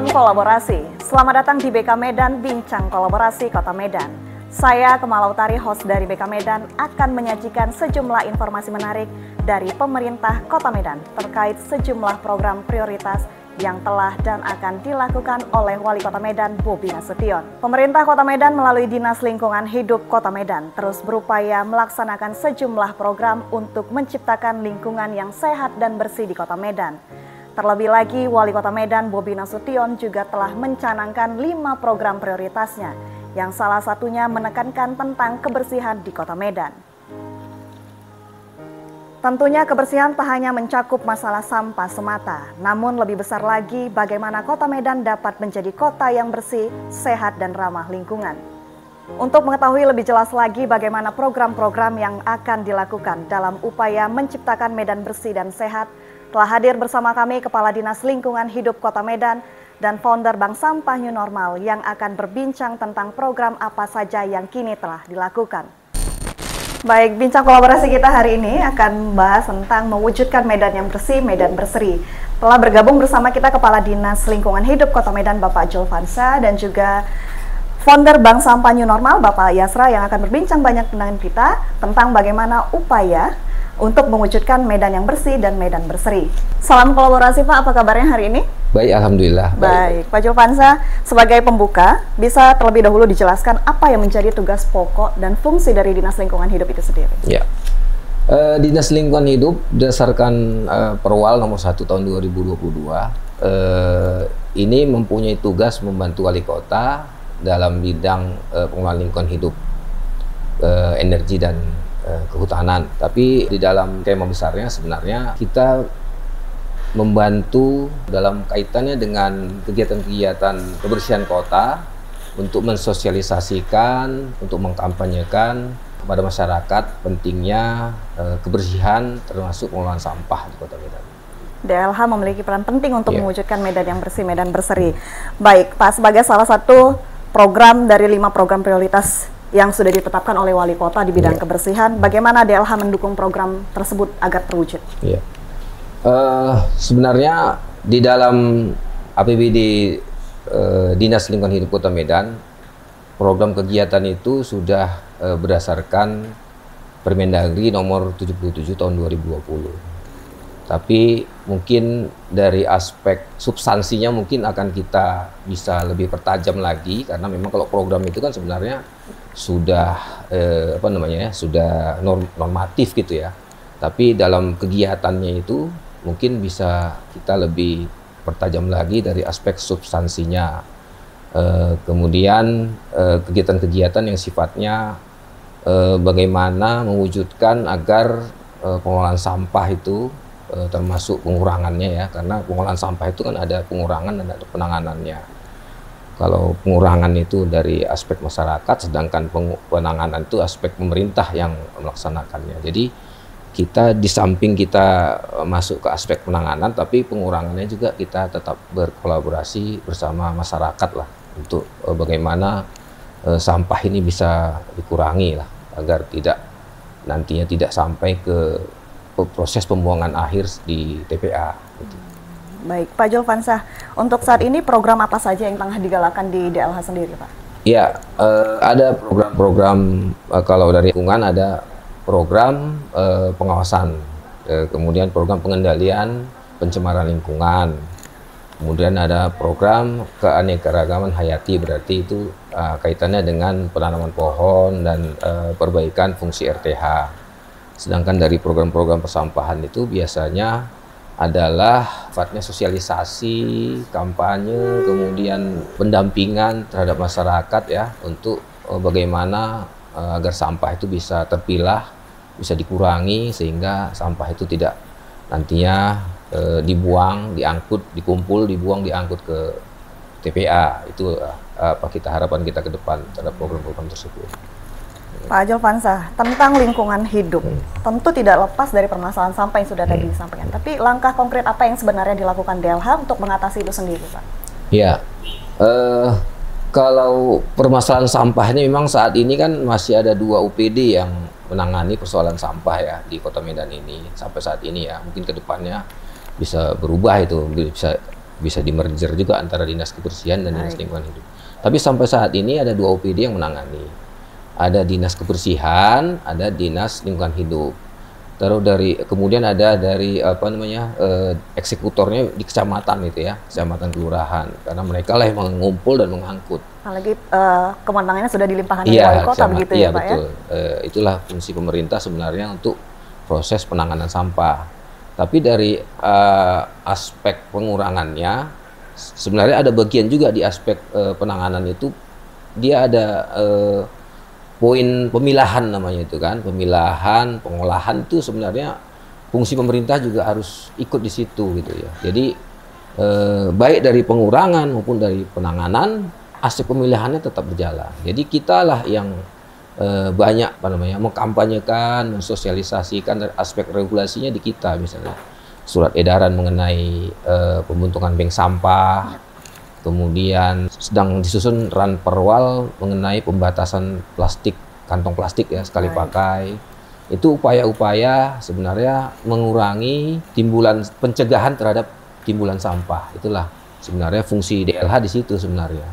Salam kolaborasi. Selamat datang di BK Medan Bincang Kolaborasi Kota Medan. Saya Kemala Utari, host dari BK Medan, akan menyajikan sejumlah informasi menarik dari pemerintah Kota Medan terkait sejumlah program prioritas yang telah dan akan dilakukan oleh Wali Kota Medan Bobi Nasution. Pemerintah Kota Medan melalui Dinas Lingkungan Hidup Kota Medan terus berupaya melaksanakan sejumlah program untuk menciptakan lingkungan yang sehat dan bersih di Kota Medan. Terlebih lagi, Wali Kota Medan Bobi Nasution juga telah mencanangkan 5 program prioritasnya, yang salah satunya menekankan tentang kebersihan di Kota Medan. Tentunya kebersihan tak hanya mencakup masalah sampah semata, namun lebih besar lagi bagaimana Kota Medan dapat menjadi kota yang bersih, sehat, dan ramah lingkungan. Untuk mengetahui lebih jelas lagi bagaimana program-program yang akan dilakukan dalam upaya menciptakan Medan bersih dan sehat, telah hadir bersama kami Kepala Dinas Lingkungan Hidup Kota Medan dan founder Bank Sampah New Normal yang akan berbincang tentang program apa saja yang kini telah dilakukan. Baik, bincang kolaborasi kita hari ini akan membahas tentang mewujudkan Medan yang bersih, Medan berseri. Telah bergabung bersama kita Kepala Dinas Lingkungan Hidup Kota Medan Bapak Julfansa dan juga founder Bank Sampah New Normal Bapak Yasra yang akan berbincang banyak dengan kita tentang bagaimana upaya untuk mewujudkan Medan yang bersih dan Medan berseri. Salam kolaborasi Pak, apa kabarnya hari ini? Baik, Alhamdulillah. Baik, Pak Julfansa, sebagai pembuka, bisa terlebih dahulu dijelaskan apa yang menjadi tugas pokok dan fungsi dari Dinas Lingkungan Hidup itu sendiri? Ya, Dinas Lingkungan Hidup berdasarkan Perwal nomor 1 tahun 2022, ini mempunyai tugas membantu wali kota dalam bidang pengelolaan lingkungan hidup, energi dan kehutanan. Tapi di dalam tema besarnya sebenarnya kita membantu dalam kaitannya dengan kegiatan-kegiatan kebersihan kota untuk mensosialisasikan, untuk mengkampanyekan kepada masyarakat pentingnya kebersihan termasuk pengelolaan sampah di Kota Medan. DLH memiliki peran penting untuk mewujudkan Medan yang bersih, Medan berseri. Baik, Pak, sebagai salah satu program dari 5 program prioritas yang sudah ditetapkan oleh Wali Kota di bidang kebersihan, bagaimana DLH mendukung program tersebut agar terwujud? Sebenarnya di dalam APBD Dinas Lingkungan Hidup Kota Medan, program kegiatan itu sudah berdasarkan Permendagri nomor 77 tahun 2020. Tapi mungkin dari aspek substansinya mungkin akan kita bisa lebih pertajam lagi, karena memang kalau program itu kan sebenarnya sudah sudah normatif gitu ya. Tapi dalam kegiatannya itu mungkin bisa kita lebih pertajam lagi dari aspek substansinya. Kemudian kegiatan-kegiatan yang sifatnya bagaimana mewujudkan agar pengelolaan sampah itu termasuk pengurangannya ya, karena pengelolaan sampah itu kan ada pengurangan dan ada penanganannya. Kalau pengurangan itu dari aspek masyarakat, sedangkan penanganan itu aspek pemerintah yang melaksanakannya. Jadi kita di samping kita masuk ke aspek penanganan, tapi pengurangannya juga kita tetap berkolaborasi bersama masyarakat lah untuk bagaimana sampah ini bisa dikurangi lah agar nantinya tidak sampai ke proses pembuangan akhir di TPA. Gitu. Baik, Pak Julfansa, untuk saat ini program apa saja yang tengah digalakan di DLH sendiri, Pak? Ya, ada program-program kalau dari lingkungan ada program pengawasan, kemudian program pengendalian pencemaran lingkungan, kemudian ada program keanekaragaman hayati, berarti itu kaitannya dengan penanaman pohon dan perbaikan fungsi RTH. Sedangkan dari program-program persampahan itu biasanya adalah sifatnya sosialisasi, kampanye, kemudian pendampingan terhadap masyarakat ya, untuk bagaimana agar sampah itu bisa terpilah, bisa dikurangi sehingga sampah itu tidak nantinya dibuang, diangkut, dikumpul, dibuang, diangkut ke TPA. Itu apa harapan kita ke depan terhadap program-program tersebut. Pak Julfansa, tentang lingkungan hidup, tentu tidak lepas dari permasalahan sampah yang sudah tadi disampaikan. Tapi langkah konkret apa yang sebenarnya dilakukan DLH untuk mengatasi itu sendiri, Pak? Ya, kalau permasalahan sampah ini memang saat ini kan masih ada 2 UPD yang menangani persoalan sampah ya di Kota Medan ini sampai saat ini ya. Mungkin kedepannya bisa berubah itu, bisa bisa di-merger juga antara Dinas Kebersihan dan Dinas Lingkungan Hidup. Tapi sampai saat ini ada 2 OPD yang menangani. Ada Dinas Kebersihan, ada Dinas Lingkungan Hidup. Kemudian ada dari eksekutornya di kecamatan itu ya, kecamatan kelurahan, karena mereka lah yang mengumpul dan mengangkut. Apalagi kewenangannya sudah dilimpahkan ke wali kota begitu ya, Pak betul. ya? Itulah fungsi pemerintah sebenarnya untuk proses penanganan sampah. Tapi dari aspek pengurangannya, sebenarnya ada bagian juga di aspek penanganan itu, dia ada poin pemilahan namanya itu kan, pemilahan, pengolahan itu sebenarnya fungsi pemerintah juga harus ikut di situ gitu ya. Jadi baik dari pengurangan maupun dari penanganan, aspek pemilihannya tetap berjalan. Jadi kitalah yang banyak mengkampanyekan, mensosialisasikan dari aspek regulasinya di kita, misalnya surat edaran mengenai pembentukan bank sampah. Kemudian sedang disusun Ranperwal mengenai pembatasan plastik, kantong plastik ya sekali pakai. Itu upaya-upaya sebenarnya mengurangi pencegahan terhadap timbulan sampah. Itulah sebenarnya fungsi DLH di situ sebenarnya.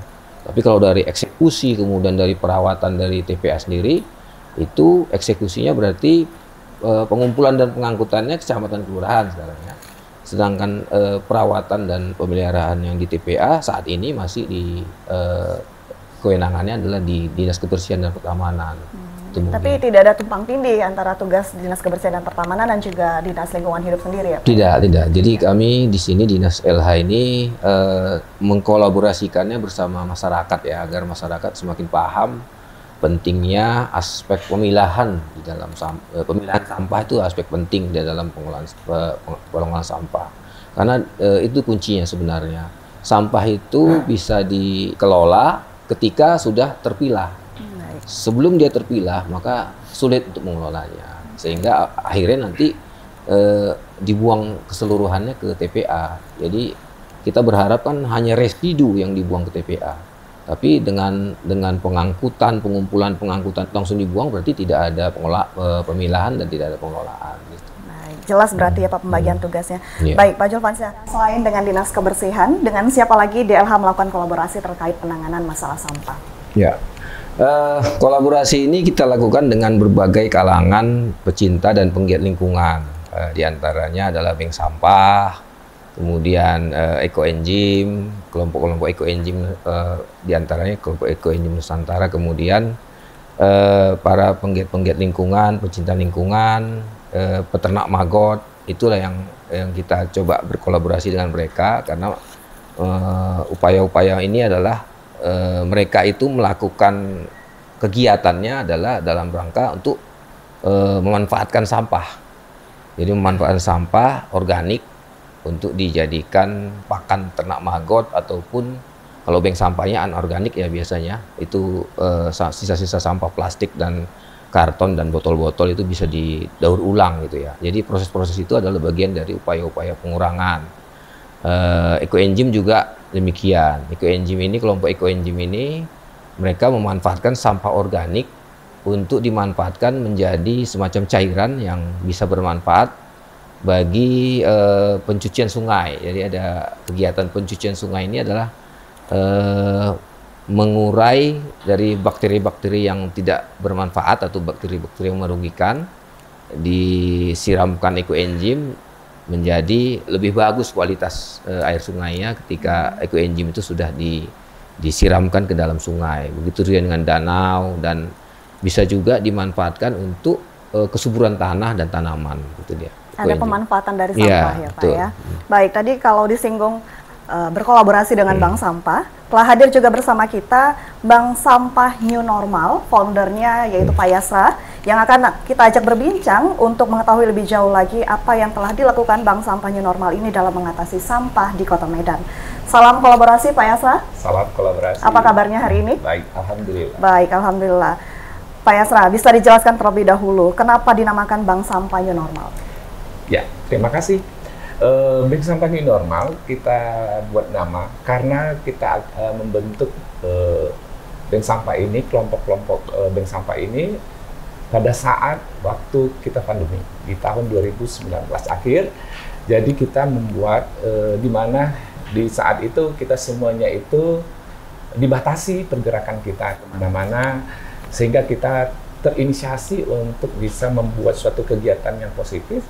Tapi kalau dari eksekusi, kemudian dari perawatan dari TPA sendiri, itu eksekusinya berarti pengumpulan dan pengangkutannya kecamatan kelurahan sekarang ya. Sedangkan perawatan dan pemeliharaan yang di TPA saat ini masih di kewenangannya adalah di Dinas Kebersihan dan Pertamanan. Tapi tidak ada tumpang tindih antara tugas Dinas Kebersihan dan Pertamanan dan juga Dinas Lingkungan Hidup sendiri ya, Pak? Tidak. Jadi kami di sini Dinas LH ini mengkolaborasikannya bersama masyarakat ya, agar masyarakat semakin paham pentingnya aspek pemilahan di dalam pemilahan sampah. Itu aspek penting di dalam pengolahan sampah, karena itu kuncinya sebenarnya. Sampah itu bisa dikelola ketika sudah terpilah. Sebelum dia terpilah maka sulit untuk mengelolanya, sehingga akhirnya nanti dibuang keseluruhannya ke TPA. Jadi kita berharap kan hanya residu yang dibuang ke TPA. Tapi dengan pengangkutan, pengumpulan, pengangkutan langsung dibuang, berarti tidak ada pemilahan dan tidak ada pengelolaan. Gitu. Baik, jelas berarti ya Pak pembagian tugasnya. Yeah. Baik Pak Julfansyah, selain dengan Dinas Kebersihan, dengan siapa lagi DLH melakukan kolaborasi terkait penanganan masalah sampah? Ya, kolaborasi ini kita lakukan dengan berbagai kalangan pecinta dan penggiat lingkungan. Di antaranya adalah bank sampah, kemudian ekoenzim, kelompok-kelompok ekoenzim, diantaranya kelompok ekoenzim Nusantara, kemudian para penggiat lingkungan, pecinta lingkungan, peternak maggot. Itulah yang kita coba berkolaborasi dengan mereka, karena upaya-upaya ini adalah mereka itu melakukan kegiatannya adalah dalam rangka untuk memanfaatkan sampah. Jadi memanfaatkan sampah organik untuk dijadikan pakan ternak maggot, ataupun kalau bank sampahnya anorganik ya biasanya itu sisa-sisa sampah plastik dan karton dan botol-botol itu bisa didaur ulang gitu ya. Jadi proses-proses itu adalah bagian dari upaya-upaya pengurangan. Ekoenzim juga demikian. Ekoenzim ini, kelompok ekoenzim ini, mereka memanfaatkan sampah organik untuk dimanfaatkan menjadi semacam cairan yang bisa bermanfaat bagi pencucian sungai. Jadi ada kegiatan pencucian sungai ini adalah mengurai dari bakteri-bakteri yang tidak bermanfaat atau bakteri-bakteri yang merugikan, disiramkan ekoenzim menjadi lebih bagus kualitas air sungainya ketika ekoenzim itu sudah disiramkan ke dalam sungai. Begitu juga dengan danau, dan bisa juga dimanfaatkan untuk kesuburan tanah dan tanaman gitu dia. Ada pemanfaatan dari sampah ya Pak betul. ya. Baik, tadi kalau disinggung berkolaborasi dengan Bank Sampah, telah hadir juga bersama kita Bank Sampah New Normal, foundernya yaitu Pak Yasra, yang akan kita ajak berbincang untuk mengetahui lebih jauh lagi apa yang telah dilakukan Bank Sampah New Normal ini dalam mengatasi sampah di Kota Medan. Salam kolaborasi Pak Yasra. Salam kolaborasi. Apa kabarnya hari ini? Baik, alhamdulillah. Baik, alhamdulillah. Pak Yasra, bisa dijelaskan terlebih dahulu kenapa dinamakan Bank Sampah New Normal? Ya, terima kasih. Bank Sampah New Normal kita buat nama karena kita membentuk bank sampah ini, kelompok-kelompok bank sampah ini pada saat waktu kita pandemi di tahun 2019 akhir. Jadi kita membuat di mana di saat itu kita semuanya itu dibatasi pergerakan kita kemana-mana, sehingga kita terinisiasi untuk bisa membuat suatu kegiatan yang positif,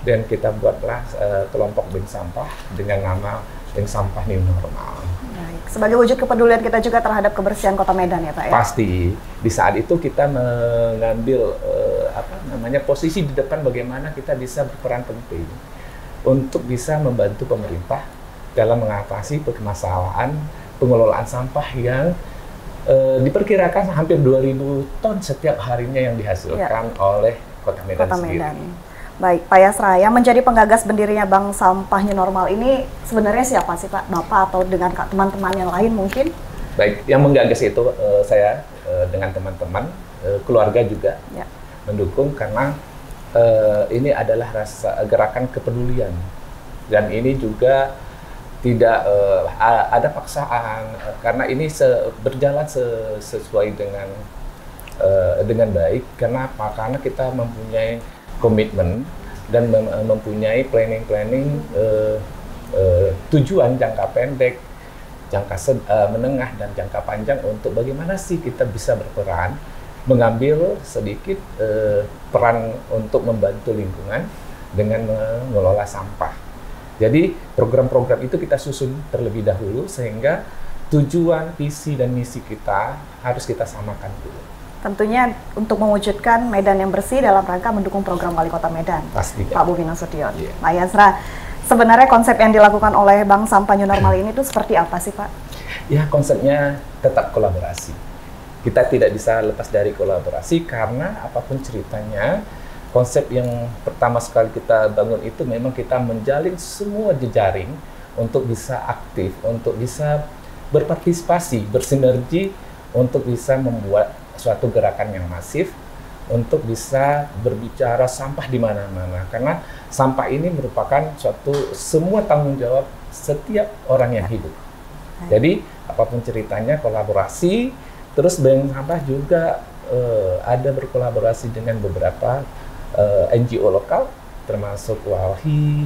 dan kita buatlah kelompok bank sampah dengan nama Bank Sampah New Normal. Baik. Sebagai wujud kepedulian kita juga terhadap kebersihan Kota Medan ya Pak ya? Pasti. Di saat itu kita mengambil posisi di depan, bagaimana kita bisa berperan penting untuk bisa membantu pemerintah dalam mengatasi permasalahan pengelolaan sampah yang diperkirakan hampir 2.000 ton setiap harinya yang dihasilkan oleh Kota Medan sendiri. Baik, Pak Yasra, yang menjadi penggagas berdirinya Bank Sampah New Normal ini sebenarnya siapa sih Pak? Bapak atau dengan teman-teman yang lain mungkin? Baik, yang menggagas itu saya dengan teman-teman, keluarga juga mendukung, karena ini adalah gerakan kepedulian, dan ini juga tidak ada paksaan, karena ini berjalan sesuai dengan baik. Kenapa? Karena kita mempunyai komitmen dan mempunyai planning tujuan jangka pendek, jangka menengah, dan jangka panjang untuk bagaimana sih kita bisa berperan, mengambil sedikit peran untuk membantu lingkungan dengan mengelola sampah. Jadi program-program itu kita susun terlebih dahulu, sehingga tujuan, visi, dan misi kita harus kita samakan dulu. Tentunya untuk mewujudkan Medan yang bersih dalam rangka mendukung program Wali Kota Medan, Pasti, Pak Bobi Nasution. Pak Yasra, sebenarnya konsep yang dilakukan oleh Bank Sampah New Normal ini tuh seperti apa sih Pak? Ya, konsepnya tetap kolaborasi. Kita tidak bisa lepas dari kolaborasi, karena apapun ceritanya, konsep yang pertama sekali kita bangun itu memang kita menjalin semua jejaring untuk bisa aktif, untuk bisa berpartisipasi, bersinergi, untuk bisa membuat suatu gerakan yang masif, untuk bisa berbicara sampah di mana-mana, karena sampah ini merupakan suatu semua tanggung jawab setiap orang yang hidup. Jadi apapun ceritanya kolaborasi. Terus Bank Sampah juga ada berkolaborasi dengan beberapa NGO lokal, termasuk WALHI.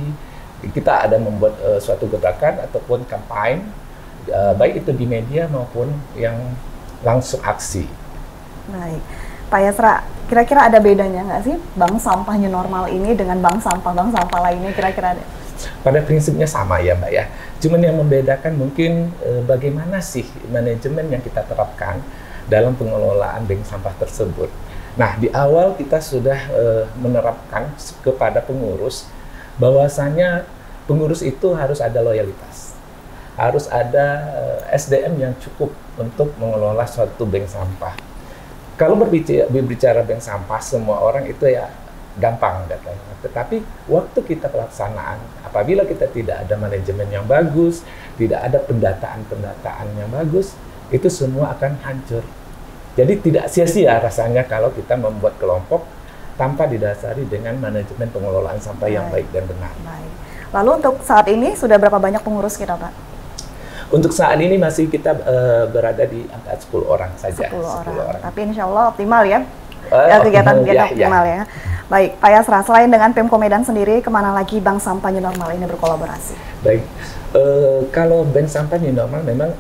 Kita ada membuat suatu gerakan ataupun kampanye, baik itu di media maupun yang langsung aksi. Baik, Pak Yasra, kira-kira ada bedanya nggak sih Bank Sampah New Normal ini dengan bank sampah lainnya, kira-kira ada? Pada prinsipnya sama ya Mbak ya, cuman yang membedakan mungkin bagaimana sih manajemen yang kita terapkan dalam pengelolaan bank sampah tersebut. Nah, di awal kita sudah menerapkan kepada pengurus, bahwasanya pengurus itu harus ada loyalitas, harus ada SDM yang cukup untuk mengelola suatu bank sampah. Kalau berbicara bank sampah, semua orang itu ya gampang datanya. Tetapi waktu kita pelaksanaan, apabila kita tidak ada manajemen yang bagus, tidak ada pendataan yang bagus, itu semua akan hancur. Jadi tidak sia-sia rasanya kalau kita membuat kelompok tanpa didasari dengan manajemen pengelolaan sampah yang baik dan benar. Baik. Lalu untuk saat ini sudah berapa banyak pengurus kita, Pak? Untuk saat ini masih kita berada di angka 10 orang saja. 10 orang. Tapi insya Allah optimal ya, kegiatan-kegiatan optimal ya. Baik, Pak Yasra, selain dengan Pemko Medan sendiri, kemana lagi Bank Sampah New Normal ini berkolaborasi? Baik, kalau Bank Sampah New Normal memang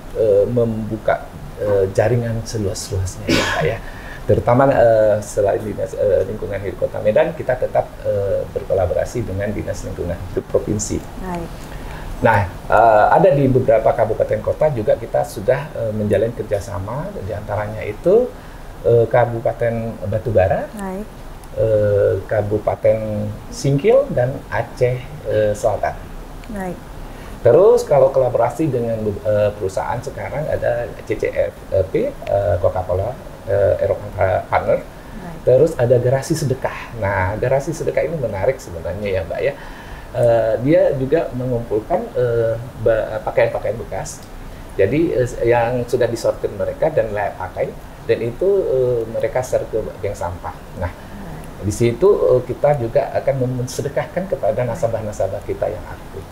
membuka jaringan seluas-luasnya ya Pak ya. Terutama selain Dinas Lingkungan Hidup Kota Medan, kita tetap berkolaborasi dengan Dinas Lingkungan Hidup Provinsi. Baik. Nah, ada di beberapa kabupaten kota juga kita sudah menjalin kerjasama, diantaranya itu Kabupaten Batubara, Kabupaten Singkil, dan Aceh Selatan. Baik. Terus kalau kolaborasi dengan perusahaan sekarang ada CCFP, Coca-Cola, Eropa Partner. Baik. Terus ada Garasi Sedekah. Nah, Garasi Sedekah ini menarik sebenarnya ya Mbak ya. Dia juga mengumpulkan pakaian-pakaian bekas. Jadi yang sudah disortir mereka dan layak pakai, dan itu mereka share ke bank sampah. Nah, di situ kita juga akan mensedekahkan kepada nasabah-nasabah kita yang aktif.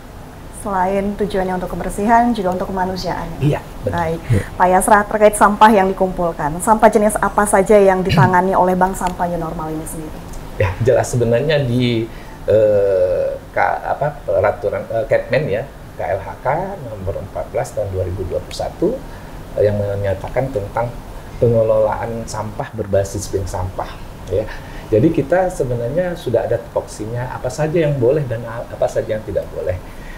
Selain tujuannya untuk kebersihan, juga untuk kemanusiaan. Iya, benar. Baik. Pak Yasra, terkait sampah yang dikumpulkan, sampah jenis apa saja yang ditangani oleh Bank Sampah New Normal ini sendiri? Ya, jelas sebenarnya di peraturan Kepmen ya, KLHK nomor 14 tahun 2021 yang menyatakan tentang pengelolaan sampah berbasis bank sampah, ya. Jadi kita sebenarnya sudah ada tupoksinya apa saja yang boleh dan apa saja yang tidak boleh.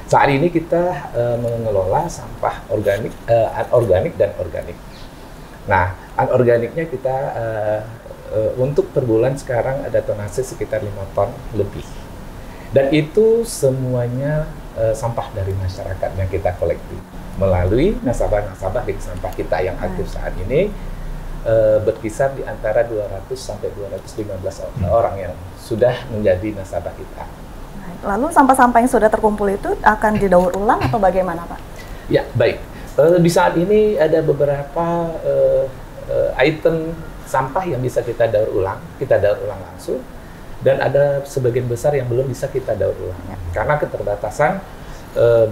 Saat ini kita mengelola sampah organik, anorganik dan organik. Nah, anorganiknya kita untuk per bulan sekarang ada tonase sekitar 5 ton lebih. Dan itu semuanya sampah dari masyarakat yang kita kolektif melalui nasabah-nasabah bank sampah kita yang aktif saat ini berkisar di antara 200 sampai 215 orang yang sudah menjadi nasabah kita. Lalu sampah-sampah yang sudah terkumpul itu akan didaur ulang atau bagaimana, Pak? Ya, baik. Di saat ini ada beberapa item sampah yang bisa kita daur ulang langsung, dan ada sebagian besar yang belum bisa kita daur ulang karena keterbatasan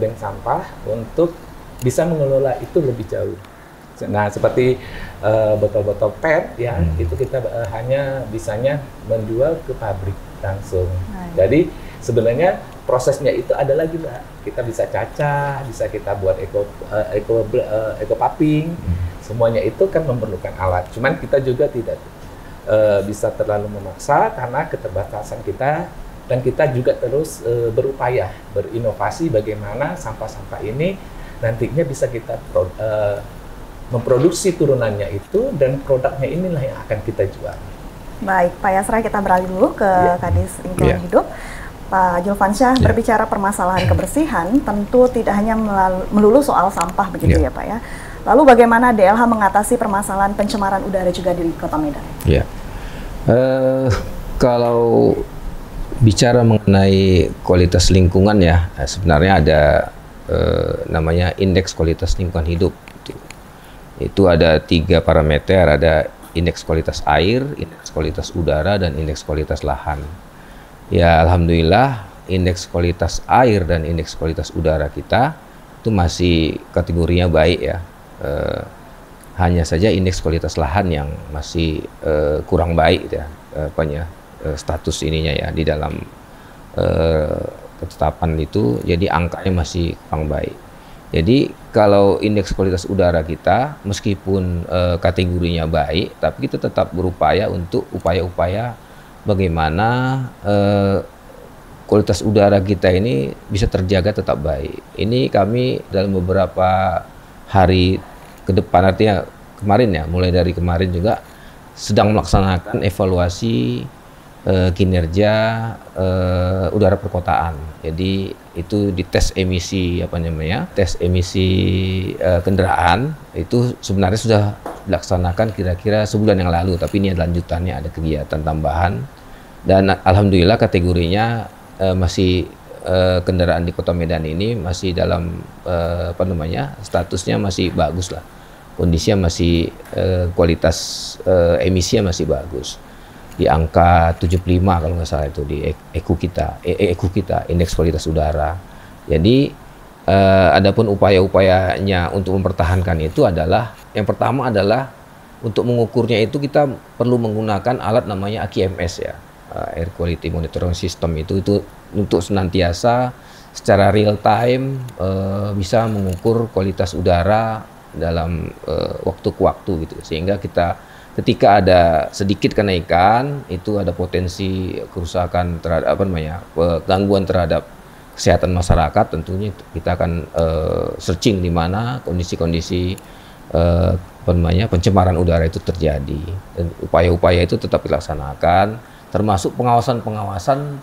bank sampah untuk bisa mengelola itu lebih jauh. Nah, seperti botol-botol PET ya, itu kita hanya bisanya menjual ke pabrik langsung. Jadi sebenarnya prosesnya itu ada lagi, Mbak. Kita bisa cacah, bisa kita buat eco popping. Semuanya itu kan memerlukan alat. Cuman kita juga tidak bisa terlalu memaksa karena keterbatasan kita, dan kita juga terus berupaya berinovasi bagaimana sampah-sampah ini nantinya bisa kita memproduksi turunannya itu, dan produknya inilah yang akan kita jual. Baik, Pak Yasra, kita beralih dulu ke Kadis Lingkungan Hidup. Pak Julfansyah, berbicara permasalahan kebersihan, tentu tidak hanya melulu soal sampah begitu ya Pak ya. Lalu bagaimana DLH mengatasi permasalahan pencemaran udara juga di Kota Medan? Ya, kalau bicara mengenai kualitas lingkungan ya, sebenarnya ada namanya indeks kualitas lingkungan hidup. Itu ada 3 parameter, ada indeks kualitas air, indeks kualitas udara, dan indeks kualitas lahan. Ya, alhamdulillah indeks kualitas air dan indeks kualitas udara kita itu masih kategorinya baik ya. Hanya saja indeks kualitas lahan yang masih kurang baik ya, status ininya ya di dalam ketetapan itu, jadi angkanya masih kurang baik. Jadi kalau indeks kualitas udara kita meskipun kategorinya baik, tapi kita tetap berupaya untuk upaya-upaya bagaimana kualitas udara kita ini bisa terjaga tetap baik. Ini kami dalam beberapa hari ke depan, artinya kemarin ya, mulai dari kemarin juga sedang melaksanakan evaluasi kinerja udara perkotaan. Jadi itu di tes emisi tes emisi kendaraan itu sebenarnya sudah dilaksanakan kira-kira sebulan yang lalu, tapi ini lanjutannya, ada kegiatan tambahan, dan alhamdulillah kategorinya masih kendaraan di Kota Medan ini masih dalam statusnya masih bagus lah, kondisinya masih kualitas emisinya masih bagus. Di angka 75 kalau nggak salah itu di EQ kita, indeks kualitas udara. Jadi adapun upaya-upayanya untuk mempertahankan itu adalah, yang pertama adalah untuk mengukurnya itu kita perlu menggunakan alat namanya AQMS ya, Air Quality Monitoring System. Itu untuk senantiasa secara real time bisa mengukur kualitas udara dalam waktu ke waktu gitu, sehingga kita ketika ada sedikit kenaikan itu ada potensi kerusakan terhadap gangguan terhadap kesehatan masyarakat, tentunya kita akan searching di mana kondisi-kondisi pencemaran udara itu terjadi, dan upaya-upaya itu tetap dilaksanakan, termasuk pengawasan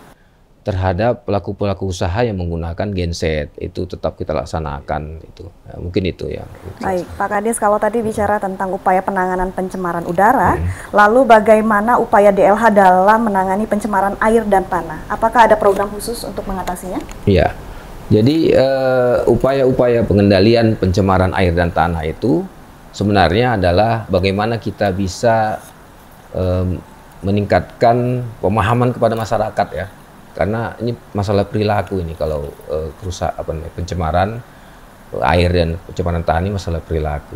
terhadap pelaku-pelaku usaha yang menggunakan genset, itu tetap kita laksanakan. Itu ya, mungkin itu ya. Baik, Pak Kadis, kalau tadi bicara tentang upaya penanganan pencemaran udara, lalu bagaimana upaya DLH dalam menangani pencemaran air dan tanah? Apakah ada program khusus untuk mengatasinya? Iya, jadi upaya-upaya pengendalian pencemaran air dan tanah itu sebenarnya adalah bagaimana kita bisa meningkatkan pemahaman kepada masyarakat ya. Karena ini masalah perilaku ini, kalau pencemaran air dan pencemaran tanah ini masalah perilaku.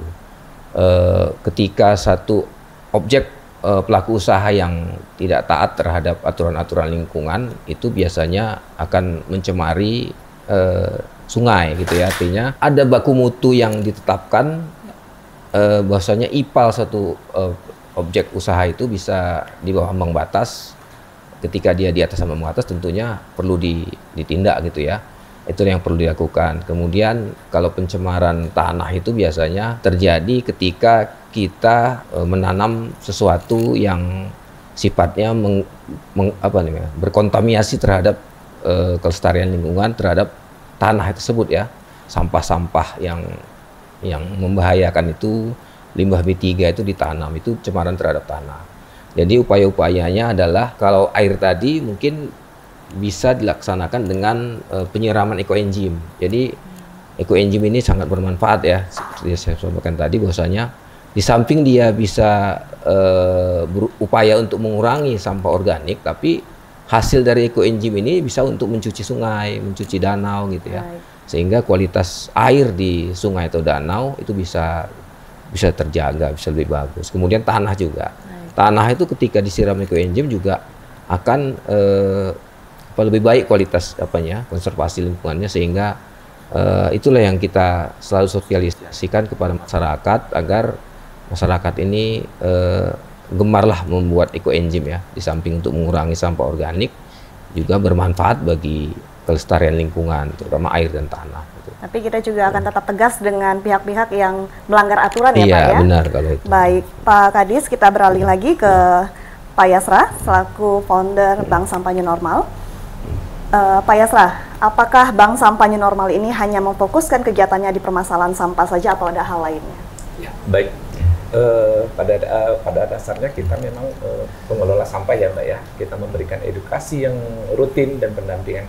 Ketika satu objek pelaku usaha yang tidak taat terhadap aturan-aturan lingkungan, itu biasanya akan mencemari sungai gitu ya. Artinya ada baku mutu yang ditetapkan bahwasanya IPAL satu objek usaha itu bisa di bawah ambang batas. Ketika dia di atas ambang batas tentunya perlu ditindak gitu ya. Itu yang perlu dilakukan. Kemudian kalau pencemaran tanah itu biasanya terjadi ketika kita menanam sesuatu yang sifatnya berkontaminasi terhadap kelestarian lingkungan terhadap tanah tersebut ya. Sampah-sampah yang membahayakan itu, limbah B3 itu ditanam, itu cemaran terhadap tanah. Jadi upaya-upayanya adalah kalau air tadi mungkin bisa dilaksanakan dengan penyiraman ekoenzim. Jadi ekoenzim ini sangat bermanfaat ya. Seperti saya sampaikan tadi bahwasanya di samping dia bisa berupaya untuk mengurangi sampah organik, tapi hasil dari ekoenzim ini bisa untuk mencuci sungai, mencuci danau gitu ya. Sehingga kualitas air di sungai atau danau itu bisa terjaga, bisa lebih bagus. Kemudian tanah juga. Tanah itu ketika disiram ekoenzim juga akan lebih baik kualitas konservasi lingkungannya, sehingga itulah yang kita selalu sosialisasikan kepada masyarakat agar masyarakat ini gemarlah membuat ekoenzim ya, di samping untuk mengurangi sampah organik juga bermanfaat bagi kelestarian lingkungan terutama air dan tanah gitu. Tapi kita juga akan tetap tegas dengan pihak-pihak yang melanggar aturan ya Pak ya. Iya benar kalau itu. Baik Pak Kadis, kita beralih lagi ke Pak Yasra selaku founder Bank Sampah New Normal. Pak Yasra, apakah Bank Sampah New Normal ini hanya memfokuskan kegiatannya di permasalahan sampah saja atau ada hal lainnya? Ya, baik. Pada dasarnya kita memang pengelola sampah ya Mbak ya. Kita memberikan edukasi yang rutin dan pendampingan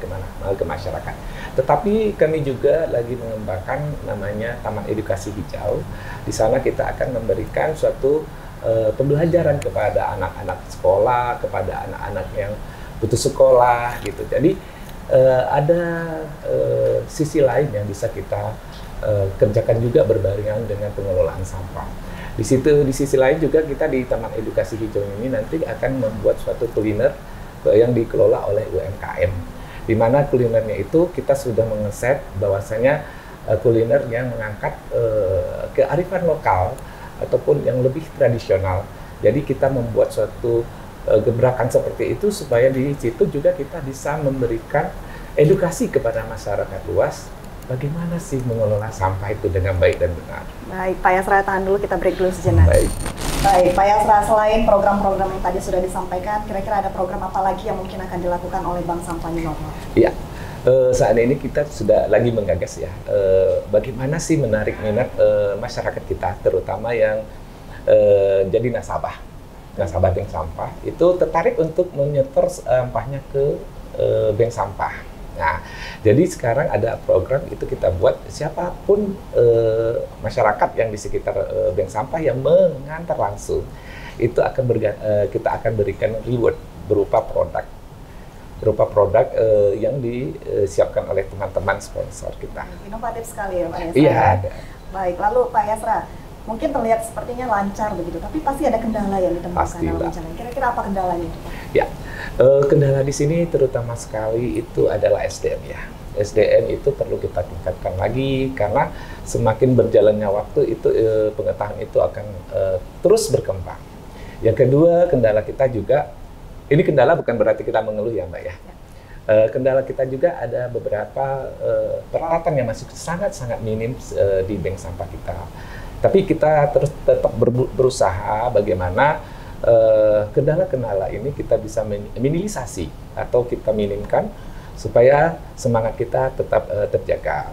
ke masyarakat. Tetapi kami juga lagi mengembangkan namanya Taman Edukasi Hijau. Di sana kita akan memberikan suatu pembelajaran kepada anak-anak sekolah, kepada anak-anak yang putus sekolah gitu. Jadi ada sisi lain yang bisa kita kerjakan juga berbarengan dengan pengelolaan sampah. Di sisi lain juga kita di Taman Edukasi Hijau ini nanti akan membuat suatu kuliner yang dikelola oleh UMKM. Di mana kulinernya itu kita sudah mengeset bahwasanya kuliner yang mengangkat kearifan lokal ataupun yang lebih tradisional. Jadi kita membuat suatu gebrakan seperti itu supaya di situ juga kita bisa memberikan edukasi kepada masyarakat luas bagaimana sih mengelola sampah itu dengan baik dan benar. Baik, Pak Yasra, tahan dulu, kita break dulu sejenak. Baik, Pak Yasra, selain program-program yang tadi sudah disampaikan, kira-kira ada program apa lagi yang mungkin akan dilakukan oleh Bank Sampah New Normal? Iya, saat ini kita sudah lagi menggagas ya, bagaimana sih menarik minat masyarakat kita, terutama yang jadi nasabah bank sampah, itu tertarik untuk menyetor sampahnya ke bank sampah. Nah, jadi sekarang ada program itu kita buat siapapun masyarakat yang di sekitar bank sampah yang mengantar langsung itu akan kita akan berikan reward berupa produk yang disiapkan oleh teman-teman sponsor kita. Inovatif sekali ya Pak Yasra. Iya. Baik, lalu Pak Yasra, mungkin terlihat sepertinya lancar begitu, tapi pasti ada kendala yang ditemukan dalam jalan. Kira-kira apa kendalanya itu Pak? Ya. Kendala di sini terutama sekali itu adalah SDM ya. SDM itu perlu kita tingkatkan lagi karena semakin berjalannya waktu itu pengetahuan itu akan terus berkembang. Yang kedua, kendala kita juga, ini kendala bukan berarti kita mengeluh ya Mbak ya. Kendala kita juga ada beberapa peralatan yang masih sangat-sangat minim di bank sampah kita. Tapi kita terus tetap berusaha bagaimana kendala-kendala ini kita bisa minimalisasi atau kita minimkan supaya semangat kita tetap terjaga.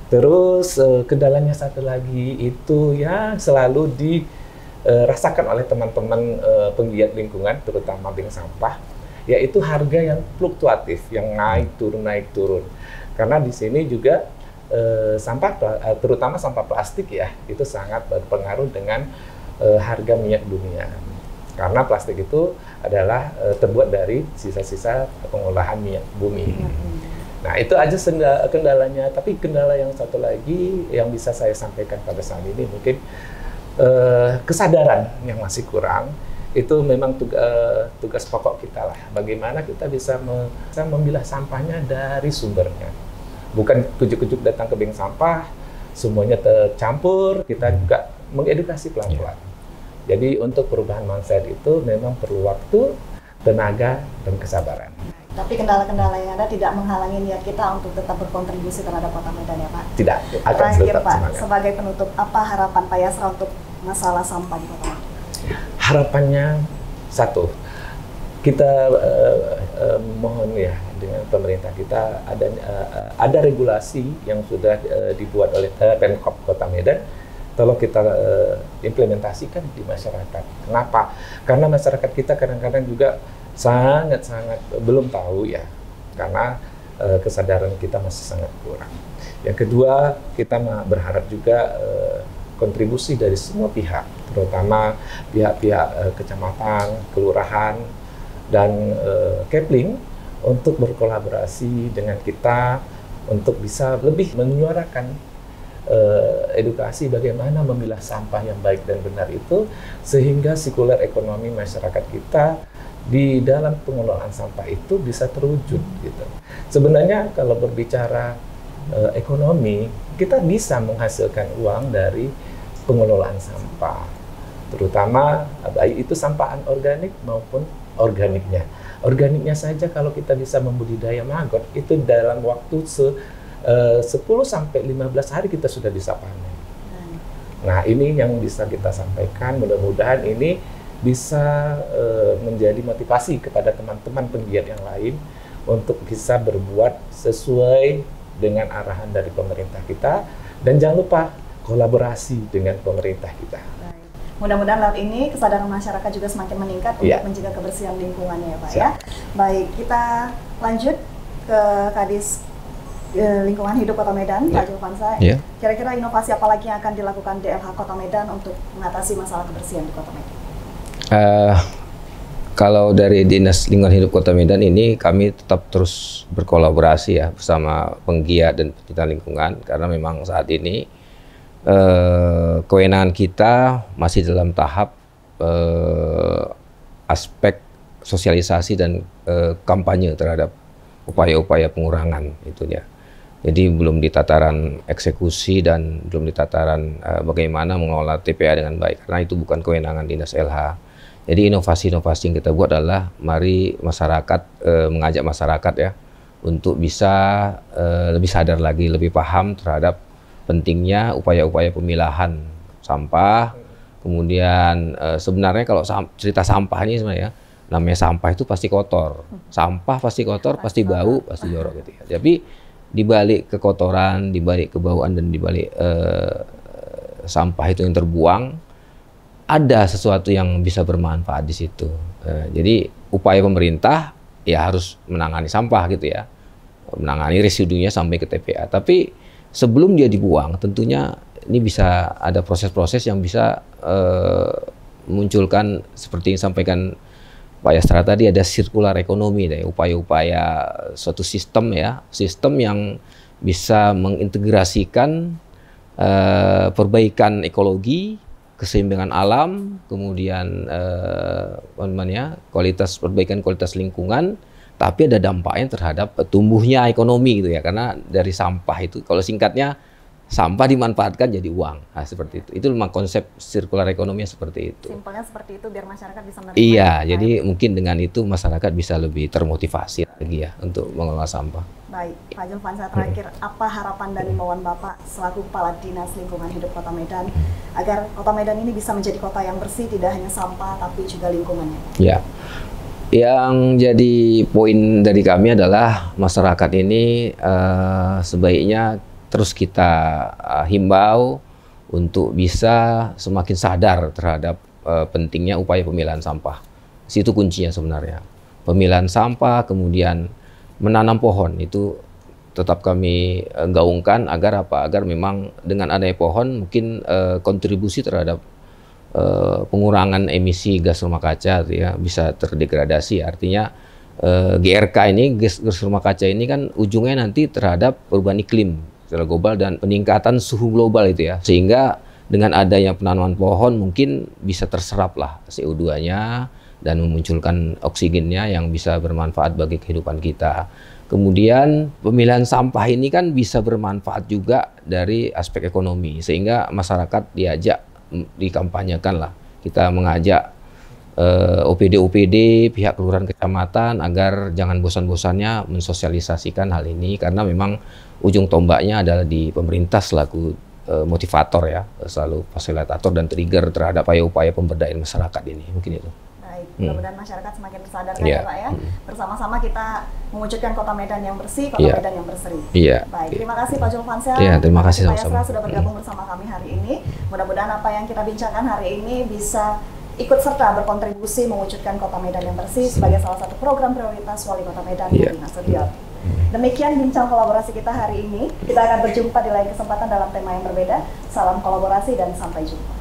Terus kendalanya satu lagi itu yang selalu dirasakan oleh teman-teman penggiat lingkungan, terutama bank sampah, yaitu harga yang fluktuatif, yang naik turun. Karena di sini juga terutama sampah plastik ya, itu sangat berpengaruh dengan harga minyak dunia. Karena plastik itu adalah terbuat dari sisa-sisa pengolahan minyak bumi. Nah, itu aja kendalanya. Tapi kendala yang satu lagi yang bisa saya sampaikan pada saat ini mungkin kesadaran yang masih kurang. Itu memang tugas pokok kita lah. Bagaimana kita bisa memilah sampahnya dari sumbernya. bukan kujuk-kujuk datang ke bank sampah, semuanya tercampur, kita juga mengedukasi pelan-pelan. Jadi untuk perubahan mindset itu memang perlu waktu, tenaga, dan kesabaran. Tapi kendala-kendala yang ada tidak menghalangi niat kita untuk tetap berkontribusi terhadap Kota Medan ya Pak? Tidak, akan Terakhir tetap Pak, semangat. sebagai penutup, apa harapan Pak Yasra untuk masalah sampah di Kota Medan? Harapannya satu, kita mohon ya dengan pemerintah kita ada regulasi yang sudah dibuat oleh Pemkab Kota Medan, tolong kita implementasikan di masyarakat. Kenapa? Karena masyarakat kita kadang-kadang juga sangat-sangat belum tahu ya, karena kesadaran kita masih sangat kurang. Yang kedua, kita berharap juga kontribusi dari semua pihak, terutama pihak-pihak kecamatan, kelurahan, dan Kepling untuk berkolaborasi dengan kita untuk bisa lebih menyuarakan edukasi bagaimana memilah sampah yang baik dan benar itu, sehingga sirkular ekonomi masyarakat kita di dalam pengelolaan sampah itu bisa terwujud gitu. Sebenarnya kalau berbicara ekonomi, kita bisa menghasilkan uang dari pengelolaan sampah, terutama baik itu sampah anorganik maupun organiknya. Organiknya saja kalau kita bisa membudidaya maggot itu dalam waktu 10 sampai 15 hari kita sudah bisa panen. Nah, ini yang bisa kita sampaikan, mudah-mudahan ini bisa menjadi motivasi kepada teman-teman penggiat yang lain untuk bisa berbuat sesuai dengan arahan dari pemerintah kita, dan jangan lupa kolaborasi dengan pemerintah kita. Mudah-mudahan lewat ini kesadaran masyarakat juga semakin meningkat untuk mencegah kebersihan lingkungannya ya Pak. Ya. Baik, kita lanjut ke Kadis Lingkungan Hidup Kota Medan, Pak Julfansa. Kira-kira inovasi apa lagi yang akan dilakukan DLH Kota Medan untuk mengatasi masalah kebersihan di Kota Medan? Kalau dari Dinas Lingkungan Hidup Kota Medan ini, kami tetap terus berkolaborasi ya bersama penggiat dan pencinta lingkungan, karena memang saat ini kewenangan kita masih dalam tahap aspek sosialisasi dan kampanye terhadap upaya-upaya pengurangan itunya. Jadi belum di tataran eksekusi dan belum di tataran bagaimana mengelola TPA dengan baik, karena itu bukan kewenangan Dinas LH. Jadi inovasi-inovasi yang kita buat adalah mari masyarakat, mengajak masyarakat ya untuk bisa lebih sadar lagi, lebih paham terhadap pentingnya upaya-upaya pemilahan sampah. Kemudian sebenarnya kalau cerita sampah ini sebenarnya, namanya sampah itu pasti kotor. Sampah pasti kotor, pasti bau, pasti jorok gitu ya. Tapi di balik kekotoran, di balik kebauan, dan di balik sampah itu yang terbuang, ada sesuatu yang bisa bermanfaat di situ. Jadi upaya pemerintah ya harus menangani sampah gitu ya, menangani residunya sampai ke TPA. Tapi sebelum dia dibuang, tentunya ini bisa ada proses-proses yang bisa munculkan seperti yang disampaikan Pak Yasra tadi, ada sirkular ekonomi, upaya-upaya suatu sistem ya, sistem yang bisa mengintegrasikan perbaikan ekologi, keseimbangan alam, kemudian perbaikan kualitas lingkungan, tapi ada dampaknya terhadap tumbuhnya ekonomi gitu ya, karena dari sampah itu, kalau singkatnya, sampah dimanfaatkan jadi uang. Nah, seperti itu. Itu memang konsep sirkular ekonomi seperti itu. Simpelnya seperti itu biar masyarakat bisa menerima. Iya, jadi mungkin dengan itu masyarakat bisa lebih termotivasi lagi ya untuk mengelola sampah. Baik, Pak Julfansa, terakhir apa harapan dan imbauan Bapak selaku Kepala Dinas Lingkungan Hidup Kota Medan agar Kota Medan ini bisa menjadi kota yang bersih, tidak hanya sampah tapi juga lingkungannya? Ya. Yang jadi poin dari kami adalah masyarakat ini sebaiknya terus kita himbau untuk bisa semakin sadar terhadap pentingnya upaya pemilahan sampah. Situ kuncinya sebenarnya. Pemilahan sampah, kemudian menanam pohon, itu tetap kami gaungkan agar apa? Agar memang dengan adanya pohon mungkin kontribusi terhadap pengurangan emisi gas rumah kaca ya, bisa terdegradasi. Artinya GRK ini, gas rumah kaca ini kan ujungnya nanti terhadap perubahan iklim secara global dan peningkatan suhu global itu ya, sehingga dengan adanya penanaman pohon mungkin bisa terserap lah CO2-nya, dan memunculkan oksigennya yang bisa bermanfaat bagi kehidupan kita. Kemudian pemilihan sampah ini kan bisa bermanfaat juga dari aspek ekonomi, sehingga masyarakat diajak, dikampanyekan lah. Kita mengajak OPD, pihak kelurahan kecamatan agar jangan bosan-bosannya mensosialisasikan hal ini, karena memang ujung tombaknya adalah di pemerintah selaku motivator ya, selalu fasilitator dan trigger terhadap upaya-upaya pemberdayaan masyarakat ini. Mungkin itu. Mudah-mudahan masyarakat semakin tersadarkan ya Pak ya. Bersama-sama kita mewujudkan Kota Medan yang bersih, Kota Medan yang berseri. Baik, terima kasih Pak Julfansel. Terima kasih sama-sama sudah bergabung bersama kami hari ini. Mudah-mudahan apa yang kita bincangkan hari ini bisa ikut serta berkontribusi mewujudkan Kota Medan yang bersih sebagai salah satu program prioritas Wali Kota Medan Bobi Nasution. Demikian bincang kolaborasi kita hari ini. Kita akan berjumpa di lain kesempatan dalam tema yang berbeda. Salam kolaborasi dan sampai jumpa.